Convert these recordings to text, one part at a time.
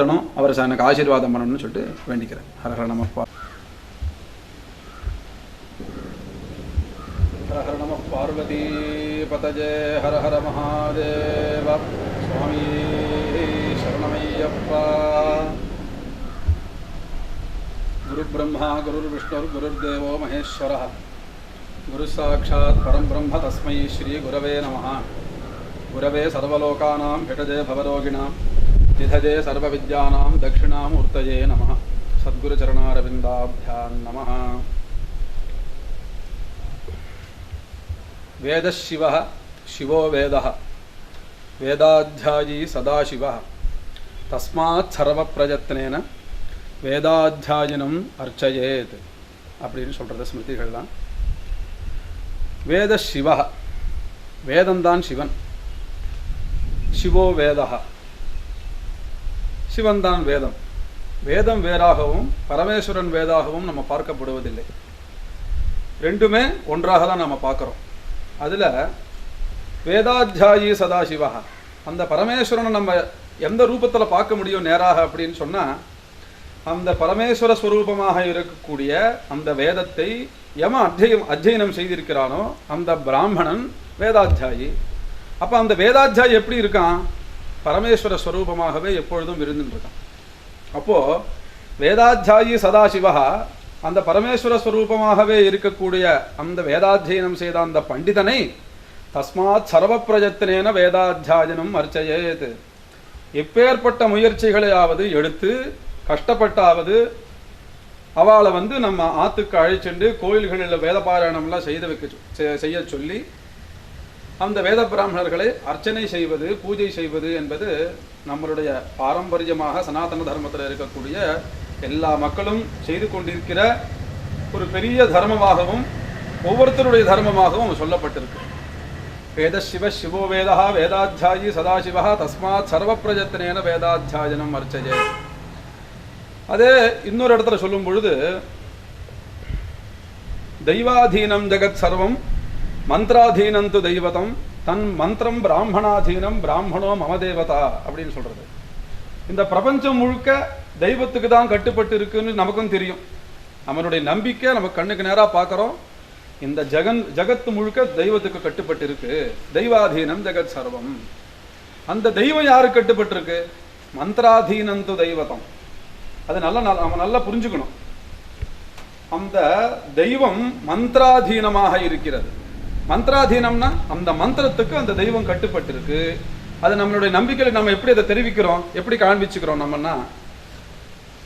அவர் எனக்கு ஆசீர்வாதம் பண்ணணும்னு சொல்லிட்டு வேண்டிக்கிறேன். ஹரஹர நம ஹரஹர நம பார்வதி பதஜே ஹரஹர மகாதேவ சுவாமி சரணமையப்பா. குரு பிரம்மா குரு விஷ்ணு குருர்தேவோ மகேஸ்வரः குரு சாட்சாத் பரம் பிரம்ம தஸ்மை ஸ்ரீ குரவே நமः. குரவே சர்வலோகானாம் ஹிடதே பவரோகிணாம் நிததே சர்வவித்யானாம் தட்சிணாமூர்த்தயே நமः. சத்குருச்சரணாரவிந்தாभ्यां நமः. வேதசிவः சிவோ வேதः வேதாத்தியாயி சதாசிவः தஸ்மாத் சர்வப்பிரயத்னேன வேதாத்தியாயினம் அர்ச்சயேத் அப்படின்னு சொல்கிறது ஸ்மிருதிகள்லாம். வேதசிவः வேதம்தான் சிவன். சிவோ வேதः சிவன்தான் வேதம். வேதம் வேறாகவும் பரமேஸ்வரன் வேதாகவும் நம்ம பார்க்கப்படுவதில்லை. ரெண்டுமே ஒன்றாக தான் நம்ம பார்க்குறோம். அதில் வேதாத்தியாயி சதாசிவா, அந்த பரமேஸ்வரனை நம்ம எந்த ரூபத்தில் பார்க்க முடியும் நேராக அப்படின்னு சொன்னால், அந்த பரமேஸ்வர ஸ்வரூபமாக இருக்கக்கூடிய அந்த வேதத்தை எம அத்தியனம் செய்திருக்கிறானோ அந்த பிராமணன் வேதாத்தியாயி. அப்போ அந்த வேதாத்தியாயி எப்படி இருக்கான்? பரமேஸ்வர ஸ்வரூபமாகவே எப்பொழுதும் இருந்துருக்கான். அப்போது வேதாத்தியாயி சதாசிவா, அந்த பரமேஸ்வர ஸ்வரூபமாகவே இருக்கக்கூடிய அந்த வேதாத்தியனம் செய்த அந்த பண்டிதனை தஸ்மாத் சர்வப்பிரயத்னேன வேதாத்தியாயனம் அர்ச்சயேத், எப்பேற்பட்ட முயற்சிகளையாவது எடுத்து கஷ்டப்பட்டாவது அவளை நம்ம ஆற்றுக்கு அழைச்சிண்டு கோயில்களில் வேத பாராயணம்லாம் செய்ய சொல்லி அந்த வேத பிராமணர்களை அர்ச்சனை செய்வது பூஜை செய்வது என்பது நம்மளுடைய பாரம்பரியமாக சனாதன தர்மத்தில் இருக்கக்கூடிய எல்லா மக்களும் செய்து கொண்டிருக்கிற ஒரு பெரிய தர்மமாகவும் ஒவ்வொருத்தருடைய தர்மமாகவும் சொல்லப்பட்டிருக்கு. வேத சிவ சிவோ வேதா வேதாத்தியாயி சதாசிவா தஸ்மாத் சர்வப்பிரயத்னேன வேதாத்தியாயனம் அர்ச்சயே. அதே இன்னொரு இடத்துல சொல்லும் பொழுது, தெய்வாதீனம் ஜெகத் சர்வம் மந்திராதீனந்து தெய்வதம் தன் மந்திரம் பிராமணாதீனம் பிராமணோ மம தேவதா அப்படின்னு சொல்றது. இந்த பிரபஞ்சம் முழுக்க தெய்வத்துக்கு தான் கட்டுப்பட்டு இருக்குன்னு நமக்கும் தெரியும். நம்மளுடைய நம்பிக்கை நம்ம கண்ணுக்கு நேராக பார்க்குறோம். இந்த ஜகத்து முழுக்க தெய்வத்துக்கு கட்டுப்பட்டு இருக்கு. தெய்வாதீனம் ஜெகத் சர்வம். அந்த தெய்வம் யாருக்கு கட்டுப்பட்டு இருக்கு? மந்திராதீனந்து தெய்வதம். அது நம்ம நல்லா புரிஞ்சுக்கணும். அந்த தெய்வம் மந்திராதீனமாக இருக்கிறது. மந்திராதீனம்னா அந்த மந்திரத்துக்கு அந்த தெய்வம் கட்டுப்பட்டு இருக்கு. அது நம்மளுடைய நம்பிக்கையில் நம்ம எப்படி அதை தெரிவிக்கிறோம், எப்படி காண்பிச்சுக்கிறோம்? நம்மன்னா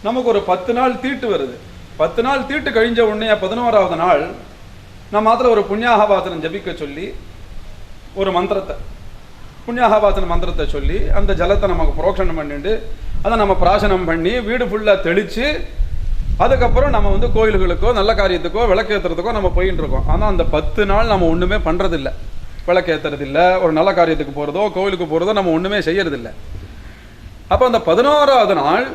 நமக்கு ஒரு 10 நாள் தீட்டு வருது. 10 நாள் தீட்டு கழிஞ்ச உடனே 11வது நாள் நம்ம மாத்திரம் ஒரு புண்ணியாகவாசனம் ஜபிக்க சொல்லி ஒரு மந்திரத்தை புண்ணியாகவாசன மந்திரத்தை சொல்லி அந்த ஜலத்தை நமக்கு புரோக்ஷனம் பண்ணிட்டு அதை நம்ம பிராசனம் பண்ணி வீடு ஃபுல்லாக தெளித்து அதுக்கப்புறம் நம்ம கோயில்களுக்கோ நல்ல காரியத்துக்கோ விளக்கேற்றுறதுக்கோ நம்ம போயின்னு இருக்கோம். ஆனால் அந்த 10 நாள் நம்ம ஒன்றுமே பண்ணுறதில்லை. விளக்கேற்றுறதில்லை, ஒரு நல்ல காரியத்துக்கு போகிறதோ கோயிலுக்கு போகிறதோ நம்ம ஒன்றுமே செய்யறதில்லை. அப்போ அந்த 11வது நாள்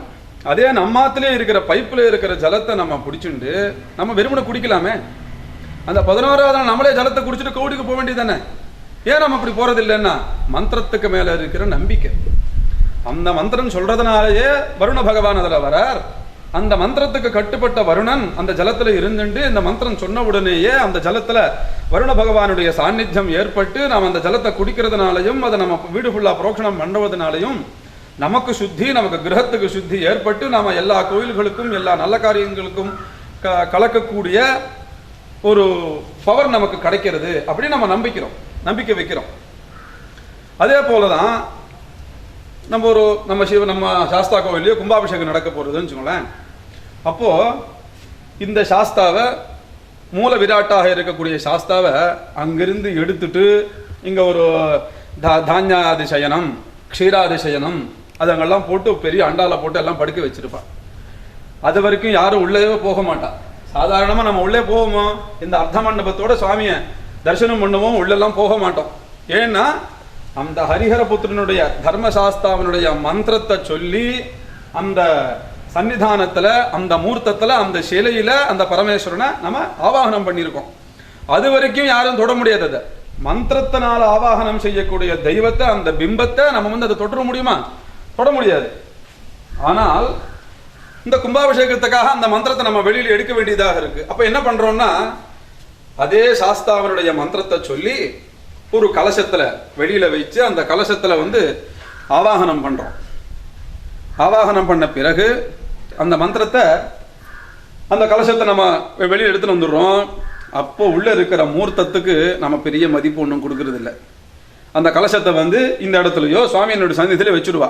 அதே நம்மாத்திலே இருக்கிற பைப்பில் இருக்கிற ஜலத்தை நம்ம பிடிச்சிட்டு நம்ம வெறுமனை குடிக்கலாமே. அந்த 11வது நாள் நம்மளே ஜலத்தை குடிச்சிட்டு கோவிலுக்கு போக வேண்டியது தானே. ஏன் நம்ம அப்படி போகிறதில்லைன்னா மந்திரத்துக்கு மேலே இருக்கிற நம்பிக்கை. அந்த மந்திரம் சொல்றதுனாலேயே வருண பகவான் அதில் வரார். அந்த மந்திரத்துக்கு கட்டுப்பட்ட வருணன் அந்த ஜலத்துல இருந்துட்டு இந்த மந்திரம் சொன்ன உடனேயே அந்த ஜலத்துல வருண பகவானுடைய சாநித்தியம் ஏற்பட்டு நாம் அந்த ஜலத்தை குடிக்கிறதுனாலையும் அதை நம்ம வீடு ஃபுல்லா புரோக்ஷணம் பண்ணுவதனாலையும் நமக்கு சுத்தி, நமக்கு கிரகத்துக்கு சுத்தி ஏற்பட்டு நாம எல்லா கோயில்களுக்கும் எல்லா நல்ல காரியங்களுக்கும் கலக்கக்கூடிய ஒரு பவர் நமக்கு கிடைக்கிறது அப்படின்னு நம்ம நம்பிக்கை வைக்கிறோம். அதே போலதான் நம்ம சாஸ்தா கோவிலையோ கும்பாபிஷேகம் நடக்க போறதுன்னு வச்சுக்கோங்களேன். அப்போ இந்த சாஸ்தாவை மூல விராட்டாக இருக்கக்கூடிய சாஸ்தாவை அங்கிருந்து எடுத்துட்டு இங்க ஒரு தானியாதிசயனம் க்ஷீராதிசயனம் அதங்கெல்லாம் போட்டு பெரிய அண்டால போட்டு எல்லாம் படுக்க வச்சிருப்பான். அது வரைக்கும் யாரும் உள்ளே போக மாட்டா. சாதாரணமா நம்ம உள்ளே போவோமோ, இந்த அர்த்த மண்டபத்தோட சுவாமியை தரிசனம் பண்ணுவோம், உள்ளெல்லாம் போக மாட்டோம். ஏன்னா அந்த ஹரிஹரபுத்திரனுடைய தர்மசாஸ்தாவனுடைய மந்திரத்தை சொல்லி அந்த சன்னிதானத்துல அந்த மூர்த்தத்துல அந்த சிலையில அந்த பரமேஸ்வரனை நம்ம ஆவாகனம் பண்ணியிருக்கோம். அது வரைக்கும் யாரும் தொட முடியாதது. மந்திரத்தினால் ஆவாகனம் செய்யக்கூடிய தெய்வத்தை அந்த பிம்பத்தை நம்ம அதை தொட முடியுமா? தொட முடியாது. ஆனால் இந்த கும்பாபிஷேகத்துக்காக அந்த மந்திரத்தை நம்ம வெளியில் எடுக்க வேண்டியதாக இருக்கு. அப்ப என்ன பண்றோம்னா, அதே சாஸ்தாவனுடைய மந்திரத்தை சொல்லி ஒரு கலசத்துல வெளியில வச்சு அந்த கலசத்துல ஆவாகனம் பண்றோம். ஆவாகனம் பண்ண பிறகு அந்த மந்திரத்தை அந்த கலசத்தை நம்ம வெளியில் எடுத்துன்னு வந்துடுறோம். அப்போ உள்ள இருக்கிற மூர்த்தத்துக்கு நம்ம பெரிய மதிப்பு ஒன்றும் கொடுக்கறது இல்லை. அந்த கலசத்தை இந்த இடத்துலயோ சுவாமியினுடைய சன்னிதியில வச்சுடுவா.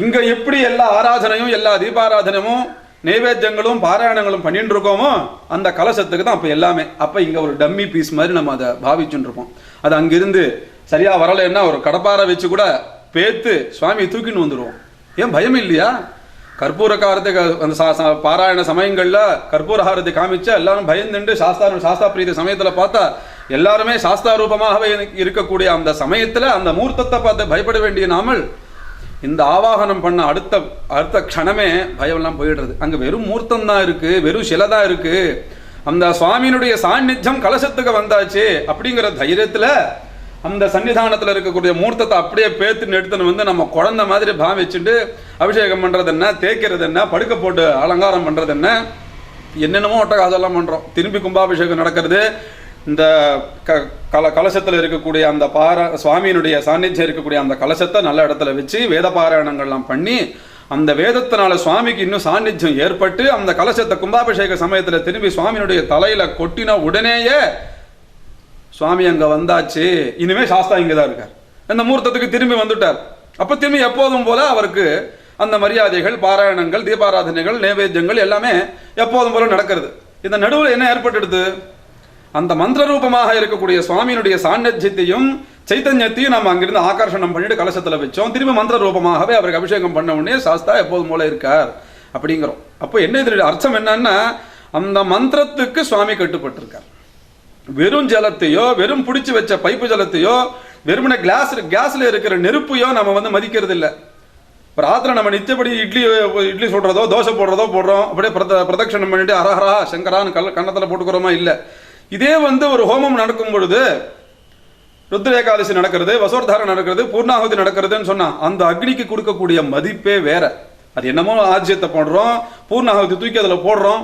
இங்க எப்படி எல்லா ஆராதனையும் எல்லா தீபாராதனமும் நைவேத்தியங்களும் பாராயணங்களும் பண்ணிட்டு இருக்கோமோ அந்த கலசத்துக்கு தான் அப்ப எல்லாமே. அப்ப இங்க ஒரு டம்மி பீஸ் மாதிரி நம்ம அதை பாவிச்சுட்டு இருப்போம். அது அங்கிருந்து சரியா வரலைன்னா ஒரு கடப்பாரை வச்சு கூட பேத்து சுவாமியை தூக்கின்னு வந்துடுவோம். ஏன் பயம் இல்லையா? கற்பூர காரத்துக்கு அந்த பாராயண சமயங்கள்ல கற்பூர ஹாரத்தை காமிச்சா எல்லாரும் பயந்துண்டு சாஸ்தா பிரீதி சமயத்துல பார்த்தா எல்லாருமே சாஸ்தா ரூபமாகவே இருக்கக்கூடிய அந்த சமயத்துல அந்த மூர்த்தத்தை பார்த்து பயப்பட வேண்டிய நாமல் இந்த ஆவாகனம் பண்ண அடுத்த க்ஷணமே பயம்லாம் போயிடுறது. அங்க வெறும் மூர்த்தம் தான் இருக்கு, வெறும் சிலதான் இருக்கு. அந்த சுவாமியினுடைய சாநித்தியம் கலசத்துக்கு வந்தாச்சு அப்படிங்கிற தைரியத்துல அந்த சன்னிதானத்துல இருக்கக்கூடிய மூர்த்தத்தை அப்படியே பேத்துன்னு எடுத்துன்னு நம்ம குழந்தை மாதிரி பாவிச்சுட்டு அபிஷேகம் பண்றது என்ன, தேய்க்கிறது என்ன, படுக்க போட்டு அலங்காரம் பண்றது என்ன, என்னென்னமோ ஒட்டகாசெல்லாம் பண்றோம். திரும்பி கும்பாபிஷேகம் நடக்கிறது. இந்த கலசத்துல இருக்கக்கூடிய அந்த சுவாமியினுடைய சாநித்தியம் இருக்கக்கூடிய அந்த கலசத்தை நல்ல இடத்துல வச்சு வேத பாராயணங்கள்லாம் பண்ணி அந்த வேதத்தினால சுவாமிக்கு இன்னும் சாநித்தியம் ஏற்பட்டு அந்த கலசத்தை கும்பாபிஷேக சமயத்துல திரும்பி சுவாமியினுடைய தலையில கொட்டின உடனேயே சுவாமி அங்க வந்தாச்சு, இனிமே சாஸ்தா இங்கதான் இருக்கார், அந்த மூர்த்தத்துக்கு திரும்பி வந்துட்டார். அப்ப திரும்பி எப்போதும் போல அவருக்கு அந்த மரியாதைகள், பாராயணங்கள், தீபாராதனைகள், நைவேத்தியங்கள் எல்லாமே எப்போதும் போல நடக்கிறது. இந்த நடுவில் என்ன ஏற்பட்டுடுது? அந்த மந்திர ரூபமாக இருக்கக்கூடிய சுவாமியினுடைய சாநித்தியத்தையும் சைத்தன்யத்தையும் நம்ம அங்கிருந்து ஆகர்ஷணம் பண்ணிட்டு கலசத்துல வச்சோம். திரும்பி மந்திர ரூபமாகவே அவருக்கு அபிஷேகம் பண்ண உடனே சாஸ்தா எப்போதும் போல இருக்கார் அப்படிங்கிறோம். அப்போ என்ன இதனுடைய அர்த்தம் என்னன்னா, அந்த மந்திரத்துக்கு சுவாமி கட்டுப்பட்டிருக்கார். வெறும் ஜலத்தையோ வெறும் பிடிச்சு வச்ச பைப்பு ஜலத்தையோ வெறுமன கேஸ்ல இருக்கிற நெருப்பையோ நம்ம மதிக்கிறது இல்லை. ராத்திரி நம்ம நிச்சயப்படி இட்லி சுடுறதோ தோசை போடுறதோ போடுறோம், அப்படியே பிரதட்சணம் பண்ணிட்டு அரஹரா சங்கரான்னு கன்னத்துல போட்டுக்கிறோமா இல்லை. இதே ஒரு ஹோமம் நடக்கும் பொழுது ருத்ர ஏகாதசி நடக்கிறது, வசோர்தாரம் நடக்கிறது, பூர்ணாகுதி நடக்கிறதுன்னு சொன்னா அந்த அக்னிக்கு கொடுக்கக்கூடிய மதிப்பே வேற. அது என்னமோ ஆஜ்யத்தை போடுறோம், பூர்ணாகுதி தூக்கி அதுல போடுறோம்,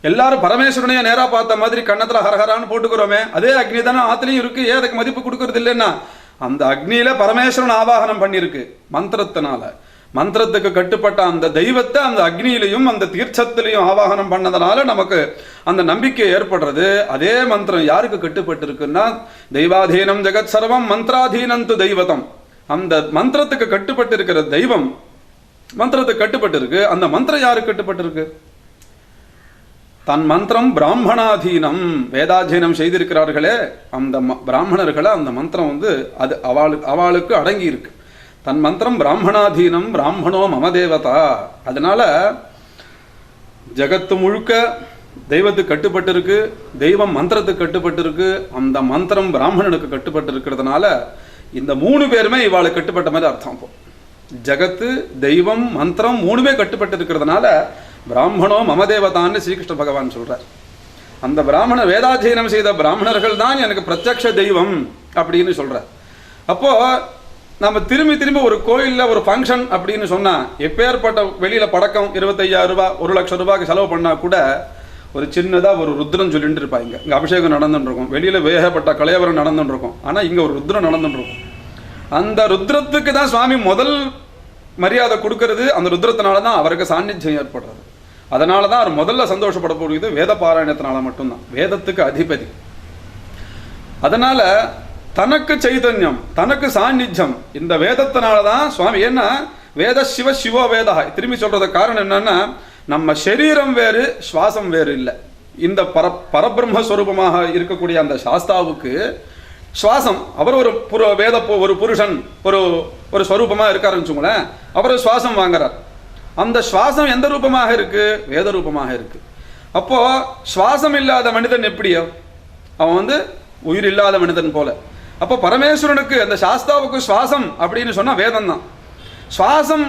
எல்லாரும் பரமேஸ்வரனைய நேரா பார்த்த மாதிரி கண்ணத்துல ஹரஹரான்னு போட்டுக்கிறோமே, அதே அக்னி தானே ஆத்துலயும் இருக்கு, ஏன் அதுக்கு மதிப்பு கொடுக்கறது இல்லைன்னா அந்த அக்னியில பரமேஸ்வரன் ஆவாகனம் பண்ணிருக்கு மந்திரத்தினால. மந்திரத்துக்கு கட்டுப்பட்ட அந்த தெய்வத்தை அந்த அக்னியிலையும் அந்த தீர்த்தத்திலையும் ஆவாகனம் பண்ணதுனால நமக்கு அந்த நம்பிக்கை ஏற்படுறது. அதே மந்திரம் யாருக்கு கட்டுப்பட்டு இருக்குன்னா, தெய்வாதீனம் ஜெகத் சர்வம் மந்திராதீனம் து தெய்வதம். அந்த மந்திரத்துக்கு கட்டுப்பட்டு இருக்கிற தெய்வம் மந்திரத்துக்கு கட்டுப்பட்டு இருக்கு. அந்த மந்திரம் யாருக்கு கட்டுப்பட்டு இருக்கு? தன் மந்திரம் பிராமணாதீனம், வேதாதீனம் செய்திருக்கிறார்களே அந்த பிராமணர்களை அந்த மந்திரம் அது அவளுக்கு அடங்கி இருக்கு. தன் மந்திரம் பிராமணாதீனம், பிராமணோ மம தேவதா. அதனால ஜகத்து முழுக்க தெய்வத்துக்கு கட்டுப்பட்டு இருக்கு, தெய்வம் மந்திரத்துக்கு கட்டுப்பட்டு இருக்கு, அந்த மந்திரம் பிராமணனுக்கு கட்டுப்பட்டு இருக்கிறதுனால இந்த 3 பேருமே இவாளுக்கு கட்டுப்பட்ட மாதிரி அர்த்தம். ஜகத்து, தெய்வம், மந்திரம் 3மே கட்டுப்பட்டு இருக்கிறதுனால பிராமணோ மமதேவதான்னு ஸ்ரீகிருஷ்ண பகவான் சொல்றார். அந்த பிராமண வேதாத்தியனம் செய்த பிராமணர்கள் தான் எனக்கு பிரத்யக்ஷ தெய்வம் அப்படின்னு சொல்றார். அப்போ நம்ம திரும்பி ஒரு கோயில்ல ஒரு ஃபங்க்ஷன் அப்படின்னு சொன்னா எப்பேற்பட்ட வெளியில படக்கம் 25,000 ரூபாய் 1 லட்சம் ரூபாய்க்கு செலவு பண்ணா கூட ஒரு சின்னதா ஒரு ருத்ரன் சொல்லிட்டு இருப்பாங்க. இங்க அபிஷேகம் நடந்துட்டு இருக்கும், வெளியில வேகப்பட்ட கலையவரம் நடந்துட்டு இருக்கும், ஆனா இங்க ஒரு ருத்ரன் நடந்துட்டு இருக்கும். அந்த ருத்ரத்துக்கு தான் சுவாமி முதல் மரியாதை கொடுக்கறது. அந்த ருத்ரத்தினாலதான் அவருக்கு சாநித்தியம் ஏற்படுறது. அதனாலதான் அவர் முதல்ல சந்தோஷப்பட போகிறது வேத பாராயணத்தினால மட்டும்தான், வேதத்துக்கு அதிபதி. அதனால தனக்கு சைதன்யம், தனக்கு சாநித்தியம் இந்த வேதத்தினாலதான் சுவாமி. ஏன்னா வேத சிவ சிவோ வேதா திரும்பி சொல்றது காரணம் என்னன்னா, நம்ம சரீரம் வேறு சுவாசம் வேறு இல்லை. இந்த பரபிரம்மஸ்வரூபமாக இருக்கக்கூடிய அந்த சாஸ்தாவுக்கு சுவாசம், அவர் ஒரு வேத ஒரு புருஷன் ஒரு ஸ்வரூபமா இருக்காருன்னு வச்சுங்களேன், அவர் சுவாசம் வாங்குறார். அந்த சுவாசம் எந்த ரூபமாக இருக்கு? வேத ரூபமாக இருக்கு. அப்போ சுவாசம் இல்லாத மனிதன் எப்படியோ அவன் உயிர் இல்லாத மனிதன் போல. அப்போ பரமேஸ்வரனுக்கு அந்த சாஸ்தாவுக்கு சுவாசம் அப்படின்னு சொன்னா வேதம் தான். சுவாசம்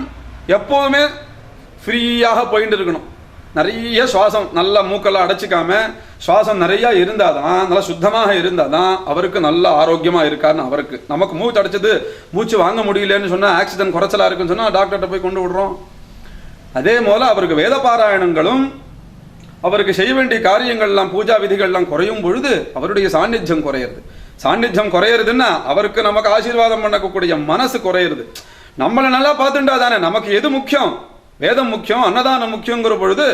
எப்போதுமே ஃப்ரீயாக போயிட்டு இருக்கணும். நிறைய சுவாசம் நல்லா மூக்கெல்லாம் அடைச்சிக்காம சுவாசம் நிறைய இருந்தாதான், நல்லா சுத்தமாக இருந்தாதான் அவருக்கு நல்ல ஆரோக்கியமா இருக்காருன்னு அவருக்கு. நமக்கு மூச்சு அடைச்சது, மூச்சு வாங்க முடியலன்னு சொன்னா, ஆக்சிஜன் குறைச்சலா இருக்குன்னு சொன்னா டாக்டர்கிட்ட போய் கொண்டு விடுறோம். அதே போல அவருக்கு வேத பாராயணங்களும் அவருக்கு செய்ய வேண்டிய காரியங்கள்லாம் பூஜா விதிகள்லாம் குறையும் பொழுது அவருடைய சாநித்தியம் குறையிறது. சாநித்தியம் குறையிறதுன்னா அவருக்கு நமக்கு ஆசீர்வாதம் பண்ணக்கூடிய மனசு குறையிறது. நம்மளை நல்லா பார்த்துட்டா தானே நமக்கு எது முக்கியம், வேதம் முக்கியம், அன்னதானம் முக்கியங்கிற பொழுது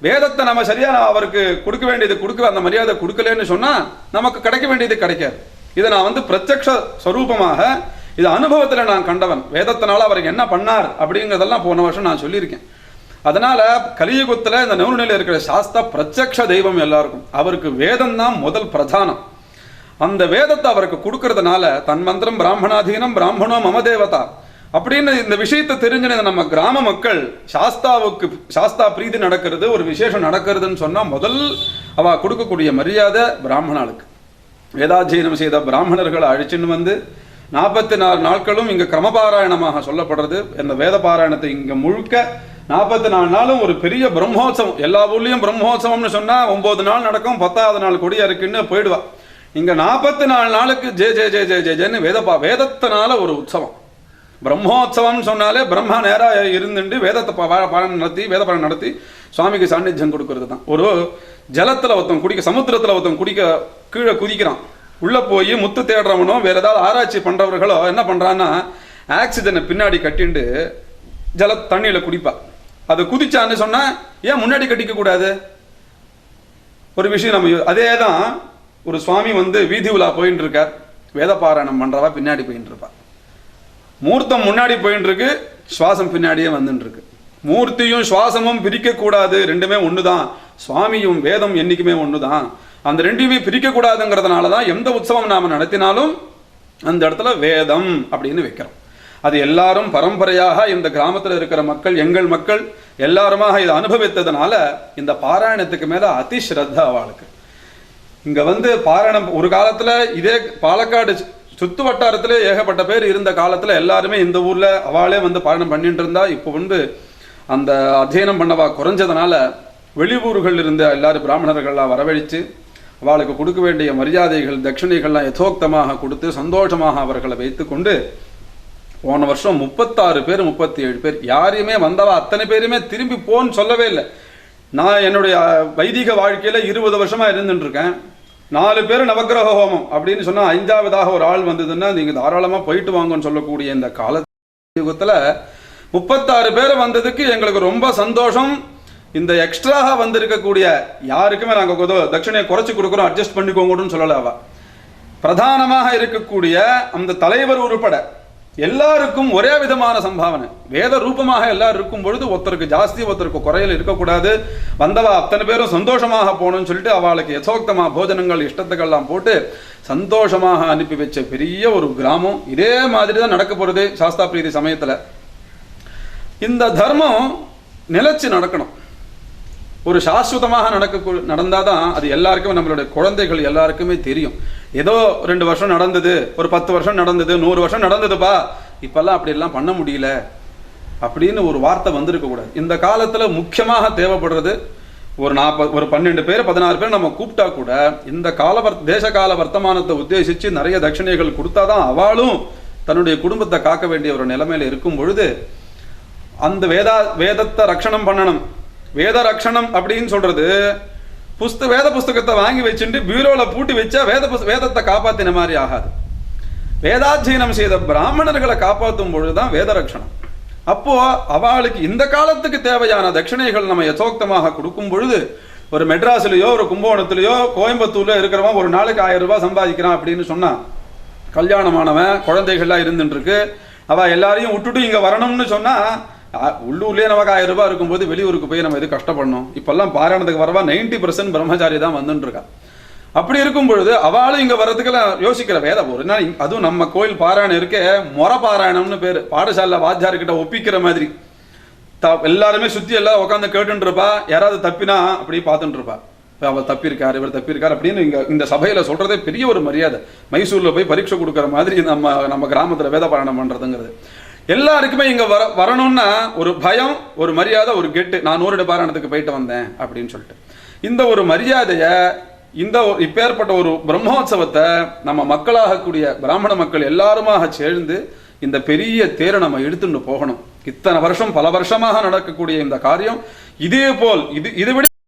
வேதத்தை நம்ம சரியா அவருக்கு கொடுக்க வேண்டியது கொடுக்க, அந்த மரியாதை கொடுக்கலன்னு சொன்னா நமக்கு கிடைக்க வேண்டியது கிடைக்காது. இதை நான் பிரத்யக்ஷ ஸ்வரூபமாக இது அனுபவத்தில் நான் கண்டவன். வேதத்தினால அவருக்கு என்ன பண்ணார் அப்படிங்கிறதெல்லாம் போன வருஷம் நான் சொல்லியிருக்கேன். அதனால கலியுகத்தில் இந்த நூறுநிலையில் இருக்கிற சாஸ்தா பிரத்யக்ஷ தெய்வம் எல்லாருக்கும். அவருக்கு வேதம் தான் முதல் பிரதானம். அந்த வேதத்தை அவருக்கு கொடுக்கறதுனால தன் மந்திரம் பிராமணாதீனம் பிராமணோ மம தேவதா அப்படின்னு இந்த விஷயத்தை தெரிஞ்சுன நம்ம கிராம மக்கள் சாஸ்தாவுக்கு சாஸ்தா பிரீதி நடக்கிறது, ஒரு விசேஷம் நடக்கிறதுன்னு சொன்னா முதல் அவ கொடுக்கக்கூடிய மரியாதை பிராமணாளுக்கு. வேதாத்தியனம் செய்த பிராமணர்களை அழிச்சுன்னு வந்து 44 நாட்களும் இங்க கிரமபாராயணமாக சொல்லப்படுறது. இந்த வேத பாராயணத்தை இங்க முழுக்க 44 நாளும் ஒரு பெரிய பிரம்மோத்சவம். எல்லா ஊர்லயும் பிரம்மோத்சவம்னு சொன்னா 9 நாள் நடக்கும், 10வது நாள் கொடியா இருக்குன்னு போயிடுவா. இங்க 44 நாளுக்கு ஜெய ஜெய ஜெய ஜெய ஜெயன்னு வேதத்தினால ஒரு உற்சவம். பிரம்மோத்சவம் சொன்னாலே பிரம்மா நேரா இருந்துட்டு வேதத்தை பாடம் நடத்தி வேத பாடம் நடத்தி சுவாமிக்கு சாநித்தியம் கொடுக்கறது தான். ஒரு ஜலத்துல ஒருத்தன் குடிக்க, சமுத்திரத்துல ஒருத்தன் குடிக்க கீழே குதிக்கிறான், உள்ள போய் முத்து தேடுறவனோ வேற ஏதாவது ஆராய்ச்சி பண்றவர்களோ என்ன பண்றான்னா ஆக்சிஜனை பின்னாடி கட்டிண்டு தண்ணியில குடிப்பா. அது குதிச்சான்னு சொன்னா ஏன் முன்னாடி கட்டிக்க கூடாது? ஒரு விஷயம் நம்ம அதே தான். ஒரு சுவாமி வீதி உலா போயின்னு இருக்கார், வேத பாராயணம் பண்றவா பின்னாடி போயின்னு இருப்பா. மூர்த்தம் முன்னாடி போயின்னு இருக்கு, சுவாசம் பின்னாடியே வந்துட்டு இருக்கு. மூர்த்தியும் சுவாசமும் பிரிக்க கூடாது, ரெண்டுமே ஒண்ணுதான். சுவாமியும் வேதம் என்னைக்குமே ஒண்ணுதான். அந்த ரெண்டுமே பிரிக்க கூடாதுங்கிறதுனாலதான் எந்த உற்சவம் நாம நடத்தினாலும் அந்த இடத்துல வேதம் அப்படின்னு வைக்கிறோம். அது எல்லாரும் பரம்பரையாக இந்த கிராமத்தில் இருக்கிற மக்கள், எங்கள் மக்கள் எல்லாருமாக இதை அனுபவித்ததுனால இந்த பாராயணத்துக்கு மேல அதிஸ்ரத்தா அவளுக்கு. இங்க பாராயணம் ஒரு காலத்துல இதே பாலக்காடு சுத்து வட்டாரத்திலே ஏகப்பட்ட பேர் இருந்த காலத்துல எல்லாருமே இந்த ஊர்ல அவளே பாராயணம் பண்ணிட்டு இருந்தா. இப்போ அந்த அத்தியனம் பண்ணவா குறைஞ்சதுனால வெளியூர்கள் இருந்த எல்லாரும் பிராமணர்கள்லாம் வரவழைச்சு அவளுக்கு கொடுக்க வேண்டிய மரியாதைகள் தட்சிணைகள்லாம் யதோக்தமாக கொடுத்து சந்தோஷமாக அவர்களை வைத்து கொண்டு போன வருஷம் 36 பேர் 37 பேர் யாரையுமே வந்தவா அத்தனை பேருமே திரும்பி போன்னு சொல்லவே இல்லை. நான் என்னுடைய வைதிக வாழ்க்கையில 20 வருஷமா இருந்துட்டு இருக்கேன். 4 பேர் நவக்கிரக ஹோமம் அப்படின்னு சொன்னா 5ஆவதாக ஒரு ஆள் வந்ததுன்னா நீங்க தாராளமா போயிட்டு வாங்கன்னு சொல்லக்கூடிய இந்த காலத்துல 36 பேர் வந்ததுக்கு எங்களுக்கு ரொம்ப சந்தோஷம். இந்த எக்ஸ்ட்ராக வந்திருக்கக்கூடிய யாருக்குமே நாங்க தட்சிணையை குறைச்சு கொடுக்குறோம், அட்ஜஸ்ட் பண்ணிக்கோங்கன்னு சொல்லல. அவ பிரதானமாக இருக்கக்கூடிய அந்த தலைவர் உருப்பட எல்லாருக்கும் ஒரே விதமான சம்பாவனை. வேத ரூபமாக எல்லாரும் இருக்கும் பொழுது ஒருத்தருக்கு ஜாஸ்தி ஒருத்தருக்கு குறையல் இருக்கக்கூடாது. வந்தவா அத்தனை பேரும் சந்தோஷமாக போகணும்னு சொல்லிட்டு அவளுக்கு யசோக்தமா போஜனங்கள் இஷ்டத்துக்கெல்லாம் போட்டு சந்தோஷமாக அனுப்பி வச்ச பெரிய ஒரு கிராமம். இதே மாதிரி தான் நடக்க போறது சாஸ்தா பிரீதி சமயத்துல. இந்த தர்மம் நிலைச்சு நடக்கணும், ஒரு சாஸ்வதமாக நடந்தாதான் அது எல்லாருக்குமே நம்மளுடைய குழந்தைகள் எல்லாருக்குமே தெரியும். ஏதோ 2 வருஷம் நடந்தது, ஒரு 10 வருஷம் நடந்தது, 100 வருஷம் நடந்ததுப்பா, இப்பெல்லாம் அப்படி எல்லாம் பண்ண முடியல அப்படின்னு ஒரு வார்த்தை வந்திருக்க கூடாது. இந்த காலத்துல முக்கியமாக தேவைப்படுறது ஒரு 12 பேர் 16 பேர் நம்ம கூப்பிட்டா கூட இந்த தேச கால வர்த்தமானத்தை உத்தேசிச்சு நிறைய தட்சிணைகள் கொடுத்தாதான் அவளும் தன்னுடைய குடும்பத்தை காக்க வேண்டிய ஒரு நிலைமையில இருக்கும் பொழுது அந்த வேதத்தை ரட்சணம் பண்ணணும். வேத ரட்சணம் அப்படின்னு சொல்றது வேத புஸ்தகத்தை வாங்கி வச்சுட்டு பியூரோல பூட்டி வச்சா வேதத்தை காப்பாத்தின மாதிரி ஆகாது. வேதாத்தியனம் செய்த பிராமணர்களை காப்பாற்றும் பொழுதுதான் வேத ரட்சணம். அப்போ அவளுக்கு இந்த காலத்துக்கு தேவையான தட்சிணைகள் நம்ம யசோக்தமாக கொடுக்கும் பொழுது ஒரு மெட்ராஸ்லயோ ஒரு கும்பகோணத்திலயோ கோயம்புத்தூர்ல இருக்கிறவன் ஒரு நாளைக்கு 1000 ரூபாய் சம்பாதிக்கிறான் அப்படின்னு சொன்னா, கல்யாணமானவன் குழந்தைகள்லாம் இருந்துட்டு இருக்கு, அவ எல்லாரையும் விட்டுட்டு இங்க வரணும்னு சொன்னா உள்ளூர்லயே நமக்கு 1000 ரூபாய் இருக்கும்போது வெளியூருக்கு போய் நம்ம எது கஷ்டப்படணும்? இப்பெல்லாம் பாராயணத்துக்கு வரவா 90% பிரம்மச்சாரி தான் வந்துட்டு இருக்கா. அப்படி இருக்கும் பொழுது அவளும் இங்க வர்றதுக்கெல்லாம் யோசிக்கிற வேத ஒரு நாள். அதுவும் நம்ம கோயில் பாராயணம் இருக்கே முறை பாராயணம்னு பேரு. பாடசாலை வாத்தியார்கிட்ட ஒப்பிக்கிற மாதிரி எல்லாருமே சுத்தி எல்லாம் உட்காந்து கேட்டுட்டு இருப்பா. யாராவது தப்பினா அப்படி பார்த்துட்டு இருப்பா, அவர் தப்பியிருக்காரு இவர் தப்பியிருக்காரு அப்படின்னு இந்த சபையில சொல்றதே பெரிய ஒரு மரியாதை. மைசூர்ல போய் பரீட்சை கொடுக்குற மாதிரி நம்ம கிராமத்துல வேத பாராயணம் பண்றதுங்கிறது. எல்லாருக்குமே இங்க வரணும்னா ஒரு பயம், ஒரு மரியாதை, ஒரு கெட்டு. நான் 100 பாராயணத்துக்கு போயிட்டு வந்தேன் அப்படின்னு சொல்லிட்டு இந்த ஒரு மரியாதைய இந்த இப்பேற்பட்ட ஒரு பிரம்மோத்சவத்தை நம்ம மக்களாகக்கூடிய பிராமண மக்கள் எல்லாருமாக சேர்ந்து இந்த பெரிய தேரை நம்ம எடுத்துட்டு போகணும். இத்தனை வருஷம் பல வருஷமாக நடக்கக்கூடிய இந்த காரியம் இதே போல் இதை விட